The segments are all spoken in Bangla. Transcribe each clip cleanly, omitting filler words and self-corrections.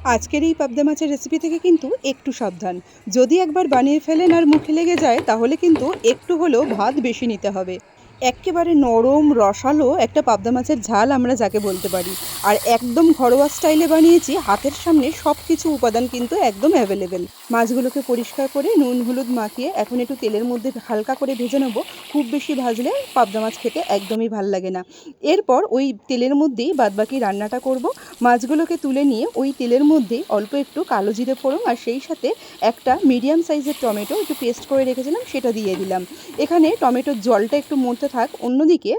আজকের এই পাবদা মাছের রেসিপি থেকে কিন্তু একটু সাবধান। যদি একবার বানিয়ে ফেলেন আর মুখে লেগে যায় তাহলে কিন্তু একটু হলেও ভাত বেশি নিতে হবে। এক্কেবারে নরম রসালো একটা পাবদা মাছের ঝাল আমরা যাকে বলতে পারি। আর একদম ঘরোয়া স্টাইলে বানিয়েছি, হাতের সামনে সব কিছু উপাদান কিন্তু একদম অ্যাভেলেবেল। মাছগুলোকে পরিষ্কার করে নুন হলুদ মাখিয়ে এখন একটু তেলের মধ্যে হালকা করে ভেজে নেব। খুব বেশি ভাজলে পাবদা মাছ খেতে একদমই ভাল লাগে না। এরপর ওই তেলের মধ্যেই বাদবাকি রান্নাটা করব। মাছগুলোকে তুলে নিয়ে ওই তেলের মধ্যেই অল্প একটু কালো জিরে ফোড়ন আর সেই সাথে একটা মিডিয়াম সাইজের টমেটো একটু পেস্ট করে রেখেছিলাম সেটা দিয়ে দিলাম। এখানে টমেটোর জলটা একটু মরতে থাক। অন্যদিকে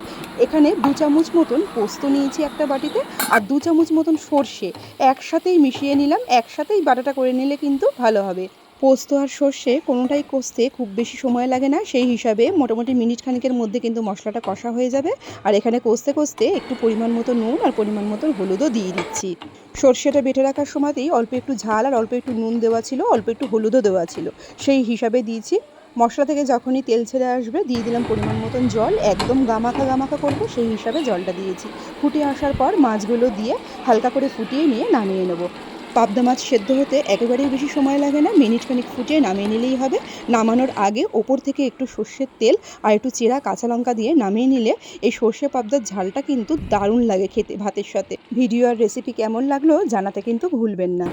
এখানে 2 চামচ মতন পোস্ত নিয়েছি একটা বাটিতে, আর 2 চামচ মতন সর্ষে একসাথেই মিশিয়ে নিলাম। একসাথেই বাটাটা করে নিলে কিন্তু ভালো হবে। পোস্ত আর সর্ষে কোনোটাই কষতে খুব বেশি সময় লাগে না, সেই হিসাবে মোটামুটি মিনিট খানেকের মধ্যে কিন্তু মশলাটা কষা হয়ে যাবে। আর এখানে কষতে কষতে একটু পরিমাণ মতো নুন আর পরিমাণ মতো হলুদও দিয়ে দিচ্ছি। সর্ষেটা বেটে রাখার সময়তেই অল্প একটু ঝাল আর অল্প একটু নুন দেওয়া ছিল, অল্প একটু হলুদও দেওয়া ছিল, সেই হিসাবে দিয়েছি। মশলা থেকে যখনই তেল ছেড়ে আসবে দিয়ে দিলাম পরিমাণ মতন জল, একদম গামাখা গামাখা করবো সেই হিসাবে জলটা দিয়েছি। ফুটে আসার পর মাছগুলো দিয়ে হালকা করে ফুটিয়ে নিয়ে নামিয়ে নেব। পাবদা মাছ সেদ্ধ হতে একেবারেই বেশি সময় লাগে না, মিনিট খানিক ফুটিয়ে নামিয়ে নিলেই হবে। নামানোর আগে ওপর থেকে একটু সর্ষের তেল আর একটু চেরা কাঁচা লঙ্কা দিয়ে নামিয়ে নিলে এই সর্ষে পাবদার ঝালটা কিন্তু দারুণ লাগে খেতে ভাতের সাথে। ভিডিও আর রেসিপি কেমন লাগলো জানাতে কিন্তু ভুলবেন না।